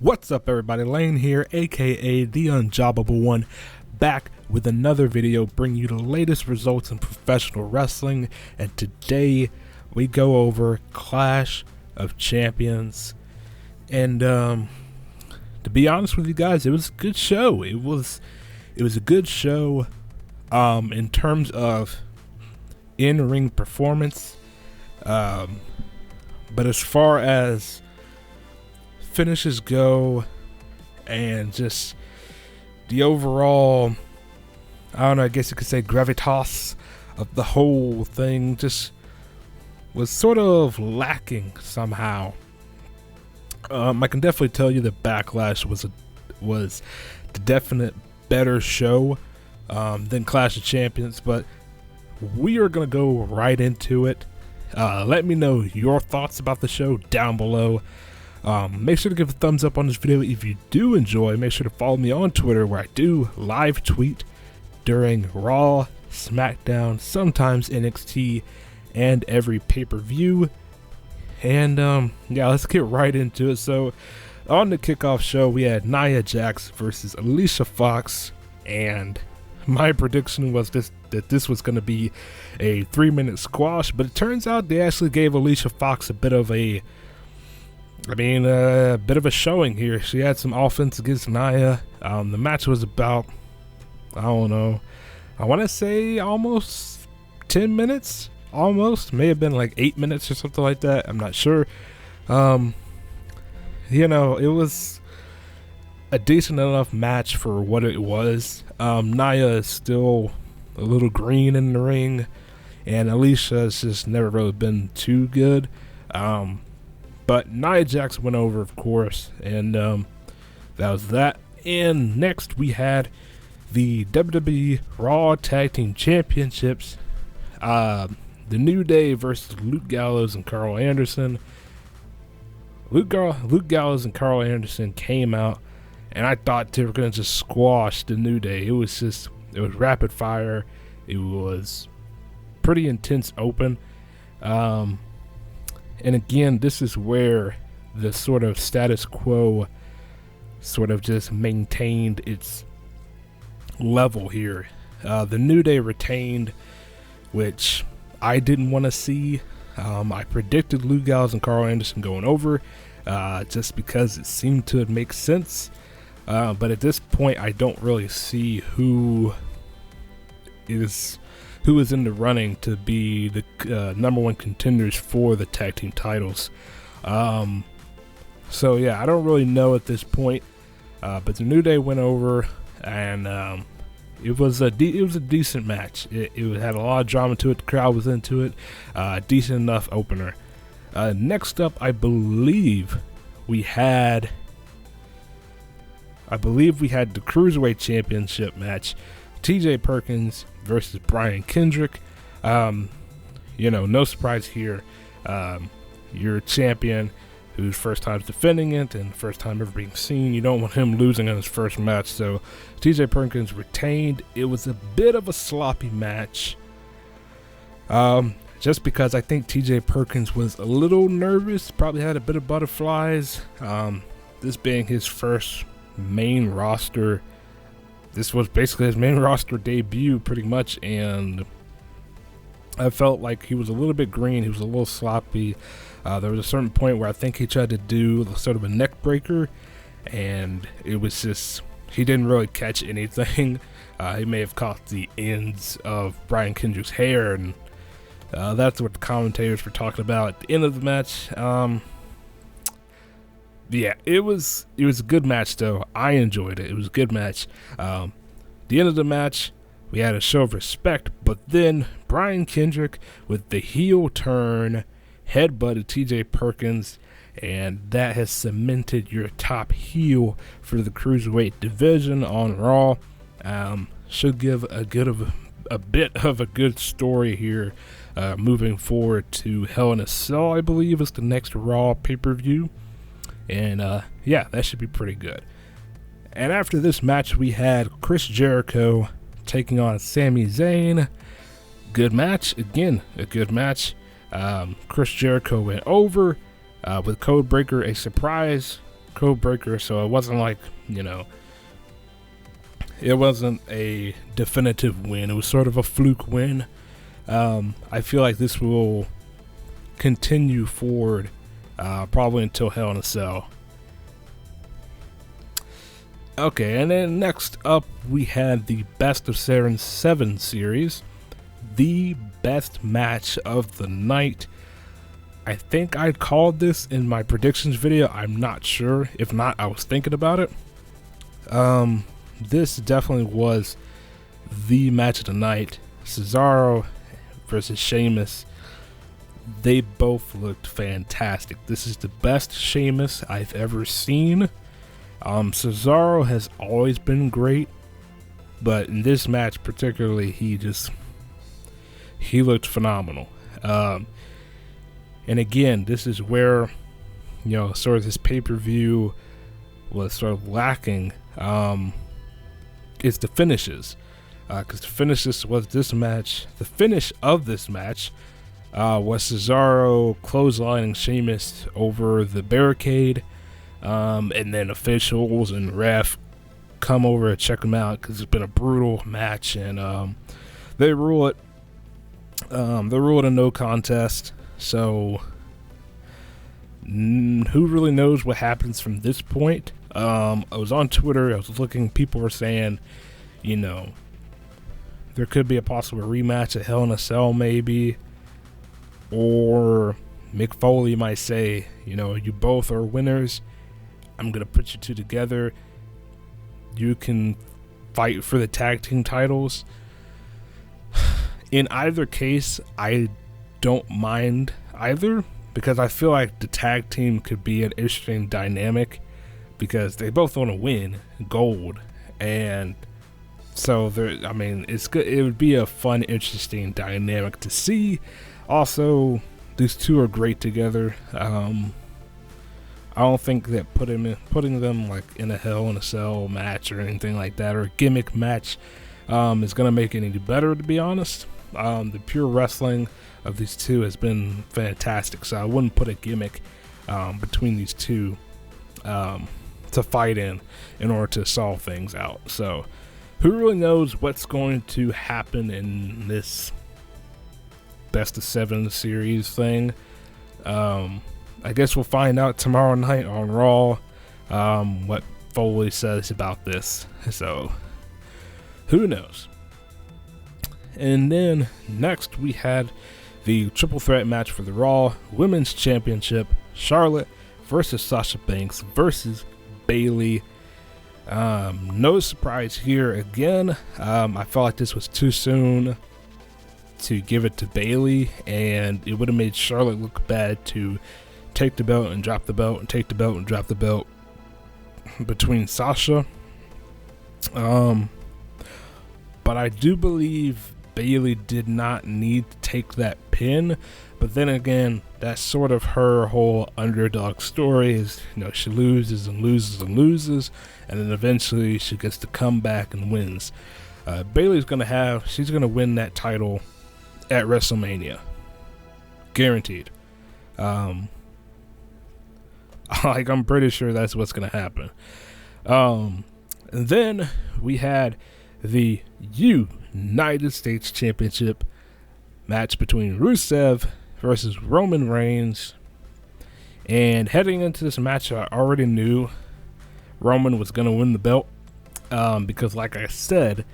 What's up, everybody? Lane here, aka the Unjobbable One, back with another video bringing you the latest results in professional wrestling. And today we go over Clash of Champions. And to be honest with you guys, it was a good show. It was a good show in terms of in-ring performance. But as far as finishes go and just the overall, I don't know, I guess you could say gravitas of the whole thing just was sort of lacking somehow. I can definitely tell you that Backlash was the definite better show than Clash of Champions, but we are going to go right into it. Let me know your thoughts about the show down below. Make sure to give a thumbs up on this video if you do enjoy. Make sure to follow me on Twitter, where I do live tweet during Raw, SmackDown, sometimes NXT, and every pay-per-view. And yeah, let's get right into it. So on the kickoff show, we had Nia Jax versus Alicia Fox, and my prediction was that this was going to be a 3-minute squash, but it turns out they actually gave Alicia Fox a bit of a showing here. She had some offense against Nia. The match was about, I don't know, I want to say almost 10 minutes. Almost, may have been like 8 minutes or something like that. I'm not sure. You know, it was a decent enough match for what it was. Nia is still a little green in the ring, and Alicia has just never really been too good. But Nia Jax went over, of course, and that was that. And next we had the WWE Raw Tag Team Championships. The New Day versus Luke Gallows and Carl Anderson. Luke Gallows and Carl Anderson came out, and I thought they were going to just squash the New Day. It was rapid fire. It was pretty intense open. And again, this is where the sort of status quo sort of just maintained its level here. The New Day retained, which I didn't want to see. I predicted Luke Gallows and Carl Anderson going over just because it seemed to make sense. But at this point, I don't really see who is in the running to be the number one contenders for the tag team titles. So yeah, I don't really know at this point. But the New Day went over, and it was a decent match. It had a lot of drama to it. The crowd was into it. Decent enough opener. Next up, I believe we had the Cruiserweight Championship match. TJ Perkins versus Brian Kendrick. You know, no surprise here. Your champion, whose first time's defending it and first time ever being seen. You don't want him losing in his first match. So TJ Perkins retained. It was a bit of a sloppy match. Just because I think TJ Perkins was a little nervous, probably had a bit of butterflies. This being his first main roster. This was basically his main roster debut, pretty much, and I felt like he was a little bit green. He was a little sloppy. There was a certain point where I think he tried to do sort of a neck breaker, and it was just, he didn't really catch anything. He may have caught the ends of Brian Kendrick's hair, and that's what the commentators were talking about at the end of the match. Yeah, it was a good match, though. I enjoyed it. It was a good match. The end of the match, we had a show of respect, but then Brian Kendrick, with the heel turn, headbutted TJ Perkins, and that has cemented your top heel for the Cruiserweight division on Raw. Should give a bit of a good story here moving forward to Hell in a Cell, I believe, is the next Raw pay-per-view. And yeah, that should be pretty good. And after this match, we had Chris Jericho taking on Sami Zayn. Good match. Again, a good match. Chris Jericho went over with Codebreaker, a surprise code breaker, so it wasn't like, it wasn't a definitive win. It was sort of a fluke win. I feel like this will continue forward probably until Hell in a Cell. Okay, and then next up we had the Best of 7 series, the best match of the night. I think I called this in my predictions video. I'm not sure. If not, I was thinking about it. This definitely was the match of the night. Cesaro versus Sheamus. They both looked fantastic. This is the best Sheamus I've ever seen. Cesaro has always been great, but in this match particularly, he looked phenomenal. And again, this is where, sort of this pay-per-view was sort of lacking. It's the finishes, because the finishes was this match. The finish of this match was Cesaro clotheslining Sheamus over the barricade, and then officials and ref come over and check them out because it's been a brutal match, and they rule it. They ruled a no contest. So who really knows what happens from this point? I was on Twitter, I was looking, people were saying, there could be a possible rematch at Hell in a Cell maybe, or Mick Foley might say, you both are winners, I'm going to put you two together, you can fight for the tag team titles. In either case, I don't mind either, because I feel like the tag team could be an interesting dynamic, because they both want to win gold, and so it's good. It would be a fun, interesting dynamic to see. Also, these two are great together. I don't think that putting them like in a Hell in a Cell match or anything like that, or a gimmick match, is gonna make it any better, to be honest. The pure wrestling of these two has been fantastic, so I wouldn't put a gimmick between these two to fight in order to solve things out. So who really knows what's going to happen in this Best of 7 series thing? I guess we'll find out tomorrow night on Raw what Foley says about this, so who knows. And then next we had the triple threat match for the Raw Women's Championship, Charlotte versus Sasha Banks versus Bayley. No surprise here again. I felt like this was too soon to give it to Bayley, and it would have made Charlotte look bad to take the belt and drop the belt and take the belt and drop the belt between Sasha. But I do believe Bayley did not need to take that pin, but then again, that's sort of her whole underdog story is, she loses and loses and loses, and then eventually she gets to come back and wins. Bayley's she's gonna win that title at WrestleMania, guaranteed. I'm pretty sure that's what's gonna happen. And then we had the United States Championship match between Rusev versus Roman Reigns. And heading into this match, I already knew Roman was going to win the belt, because like I said,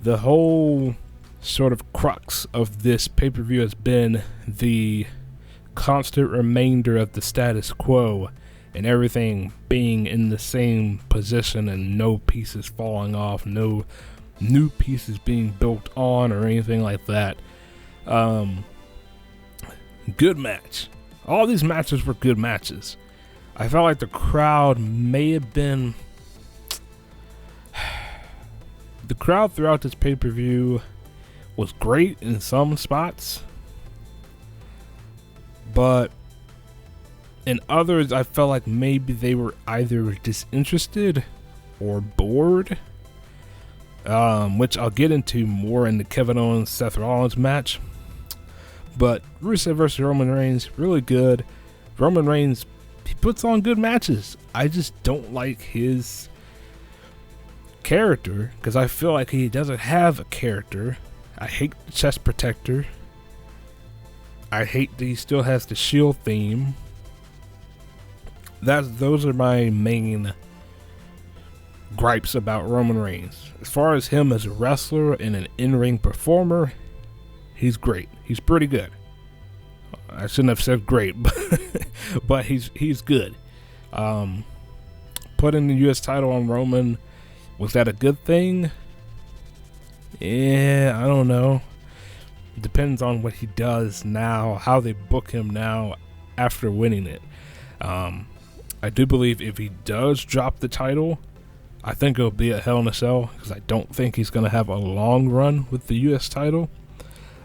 the whole sort of crux of this pay-per-view has been the constant remainder of the status quo and everything being in the same position and no pieces falling off, no new pieces being built on or anything like that. Good match. All these matches were good matches. I felt like the crowd may have been... The crowd throughout this pay-per-view was great in some spots, but in others I felt like maybe they were either disinterested or bored, which I'll get into more in the Kevin Owens Seth Rollins match. But Rusev versus Roman Reigns, really good. Roman Reigns, he puts on good matches. I just don't like his character because I feel like he doesn't have a character. I hate the chest protector. I hate that he still has the Shield theme. Those are my main gripes about Roman Reigns. As far as him as a wrestler and an in-ring performer, he's great. He's pretty good. I shouldn't have said great, but he's good. Putting the U.S. title on Roman, was that a good thing? Yeah, I don't know. It depends on what he does now, how they book him now after winning it. I do believe if he does drop the title, I think it'll be a Hell in a Cell, because I don't think he's going to have a long run with the U.S. title.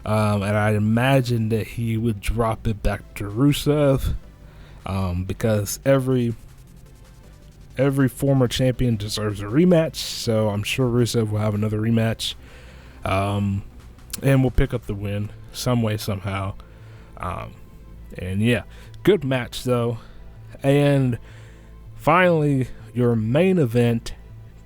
And I imagine that he would drop it back to Rusev, because every former champion deserves a rematch, so I'm sure Rusev will have another rematch, and we'll pick up the win some way, somehow. And yeah, good match though. And finally, your main event,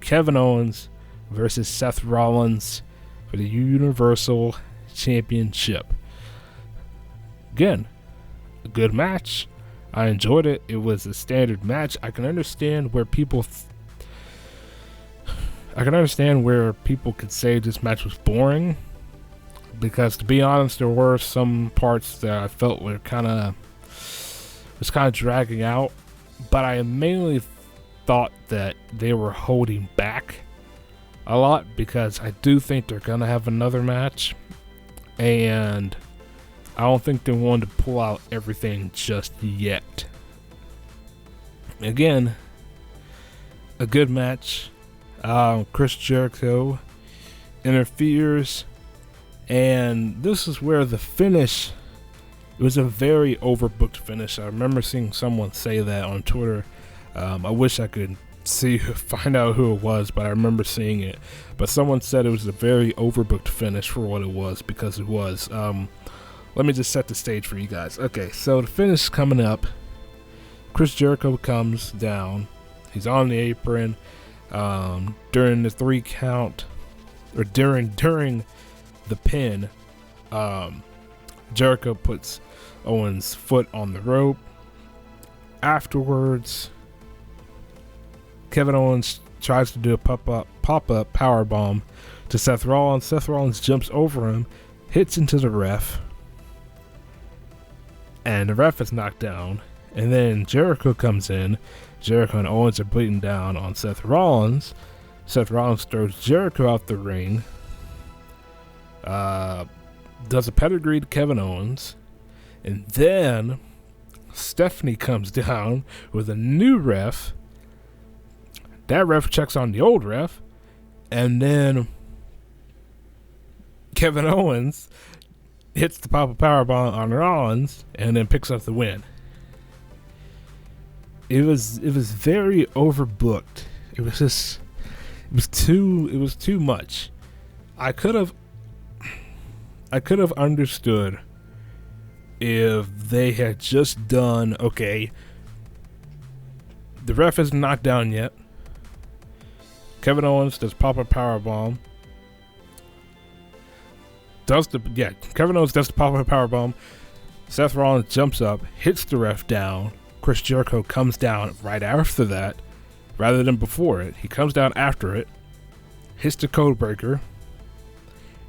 Kevin Owens versus Seth Rollins for the Universal Championship. Again, a good match. I enjoyed it. It was a standard match. I can understand where people could say this match was boring, because to be honest, there were some parts that I felt were kind of dragging out, but I mainly thought that they were holding back a lot, because I do think they're gonna have another match, and I don't think they wanted to pull out everything just yet. Again, a good match. Chris Jericho interferes, and this is where the finish, it was a very overbooked finish. I remember seeing someone say that on Twitter. I wish I could find out who it was, but I remember seeing it. But someone said it was a very overbooked finish for what it was, because it was. Let me just set the stage for you guys. Okay, so the finish is coming up. Chris Jericho comes down. He's on the apron. During the 3 count, or during the pin, Jericho puts Owens' foot on the rope. Afterwards, Kevin Owens tries to do a pop-up power bomb to Seth Rollins. Seth Rollins jumps over him, hits into the ref, and the ref is knocked down. And then Jericho comes in. Jericho and Owens are beating down on Seth Rollins. Seth Rollins throws Jericho out the ring. Does a pedigree to Kevin Owens. And then Stephanie comes down with a new ref. That ref checks on the old ref. And then Kevin Owens hits the pop-up powerbomb on Rollins and then picks up the win. It was very overbooked. It was too much. I could have understood if they had just done, okay, the ref is not down yet. Kevin Owens does pop-up powerbomb. Kevin Owens does the pop-up powerbomb. Seth Rollins jumps up, hits the ref down. Chris Jericho comes down right after that, rather than before it. He comes down after it, hits the code breaker,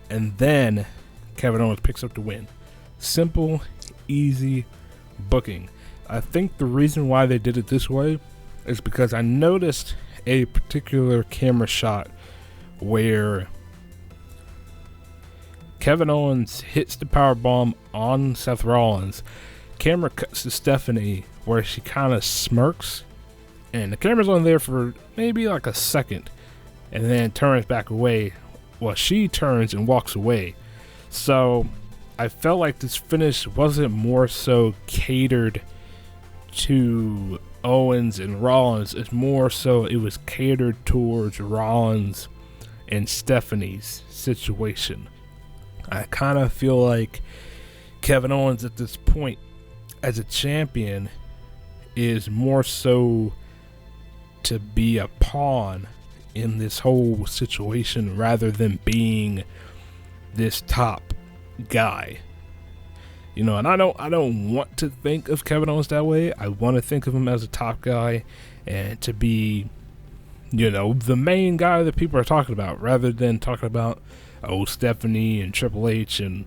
and then Kevin Owens picks up the win. Simple, easy booking. I think the reason why they did it this way is because I noticed a particular camera shot where Kevin Owens hits the powerbomb on Seth Rollins. Camera cuts to Stephanie where she kind of smirks, and the camera's on there for maybe like a second, and then turns back away. Well, she turns and walks away. So I felt like this finish wasn't more so catered to Owens and Rollins. It's more so it was catered towards Rollins and Stephanie's situation. I kind of feel like Kevin Owens at this point as a champion is more so to be a pawn in this whole situation rather than being this top guy. You know, and I don't want to think of Kevin Owens that way. I want to think of him as a top guy and to be, you know, the main guy that people are talking about, rather than talking about, oh, Stephanie and Triple H and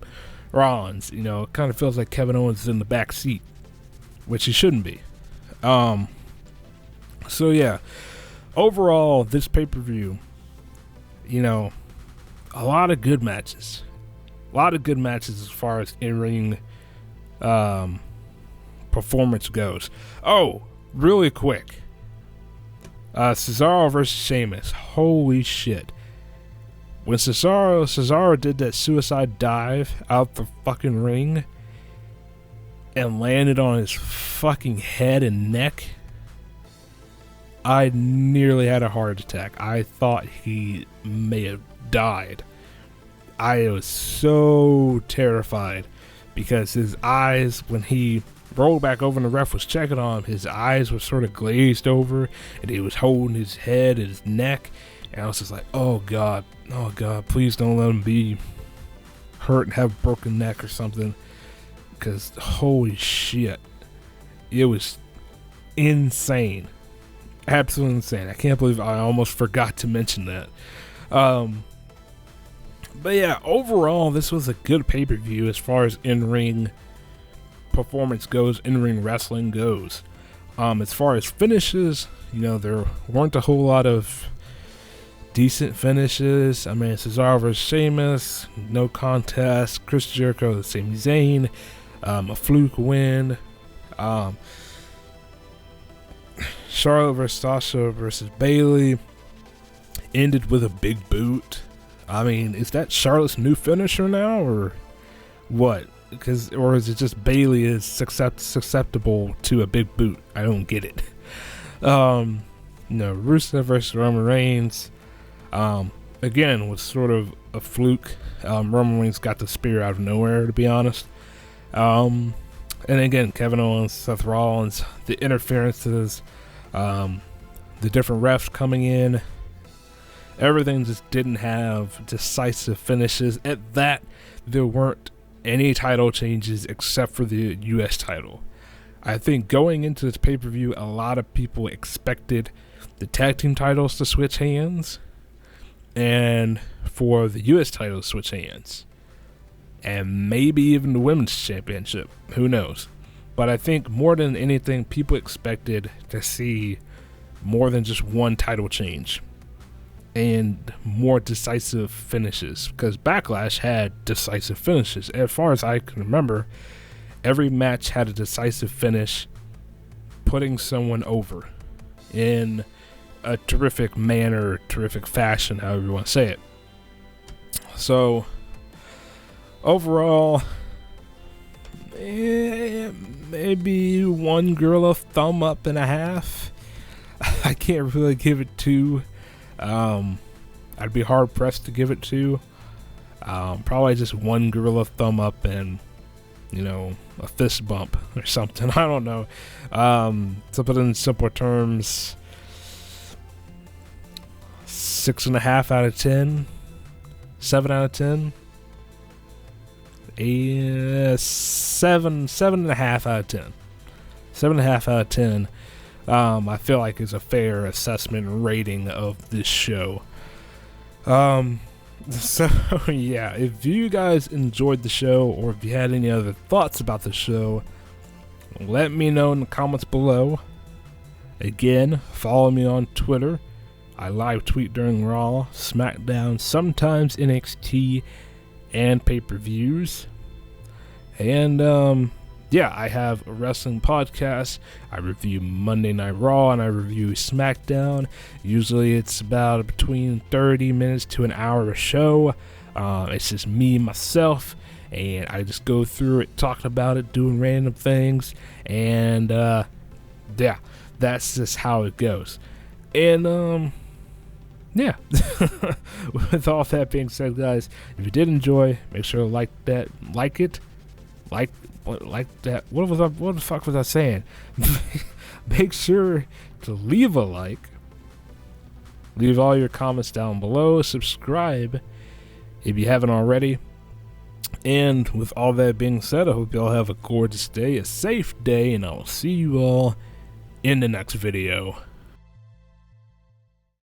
Rollins. You know, it kind of feels like Kevin Owens is in the back seat, which he shouldn't be. So yeah, overall, this pay-per-view, you know, a lot of good matches. A lot of good matches as far as in-ring performance goes. Oh, really quick. Cesaro versus Sheamus. Holy shit. When Cesaro did that suicide dive out the fucking ring and landed on his fucking head and neck, I nearly had a heart attack. I thought he may have died. I was so terrified because his eyes, when he rolled back over and the ref was checking on him, his eyes were sort of glazed over and he was holding his head and his neck. And I was just like, oh God, please don't let him be hurt and have a broken neck or something. Because holy shit, it was insane. Absolutely insane. I can't believe I almost forgot to mention that. But yeah, overall, this was a good pay-per-view as far as in-ring performance goes, in-ring wrestling goes. As far as finishes, you know, there weren't a whole lot of decent finishes. I mean, Cesaro versus Sheamus, no contest. Chris Jericho, the Sami Zayn, a fluke win. Charlotte versus Sasha versus Bayley ended with a big boot. I mean, is that Charlotte's new finisher now, or what? Or is it just Bayley is susceptible to a big boot? I don't get it. No, Rusev versus Roman Reigns, again, was sort of a fluke. Roman Reigns got the spear out of nowhere, to be honest. And again, Kevin Owens, Seth Rollins, the interferences, the different refs coming in, everything just didn't have decisive finishes. At that, there weren't any title changes except for the U.S. title. I think going into this pay-per-view, a lot of people expected the tag team titles to switch hands and for the U.S. title to switch hands. And maybe even the women's championship. Who knows? But I think more than anything, people expected to see more than just one title change and more decisive finishes, because Backlash had decisive finishes. As far as I can remember, every match had a decisive finish, putting someone over in a terrific manner, terrific fashion, however you want to say it. So overall, maybe one gorilla thumb up and a half. I can't really give it two. I'd be hard pressed to give it two. Probably just one gorilla thumb up and, you know, a fist bump or something. I don't know. To put it in simpler terms, 6.5 out of 10, 7 out of 10. 7.5 out of 10. 7.5 out of 10. I feel like is a fair assessment and rating of this show. So yeah, if you guys enjoyed the show or if you had any other thoughts about the show, let me know in the comments below. Again, follow me on Twitter. I live tweet during Raw, SmackDown, sometimes NXT, and pay-per-views. And yeah, I have a wrestling podcast. I review Monday Night Raw and I review SmackDown. Usually it's about between 30 minutes to an hour a show. It's just me, myself, and I just go through it, talking about it, doing random things, and yeah, that's just how it goes. And yeah, with all that being said, guys, if you did enjoy, make sure to like that, like that. What the fuck was I saying? make sure to leave a like, leave all your comments down below, subscribe if you haven't already. And with all that being said, I hope y'all have a gorgeous day, a safe day, and I will see you all in the next video.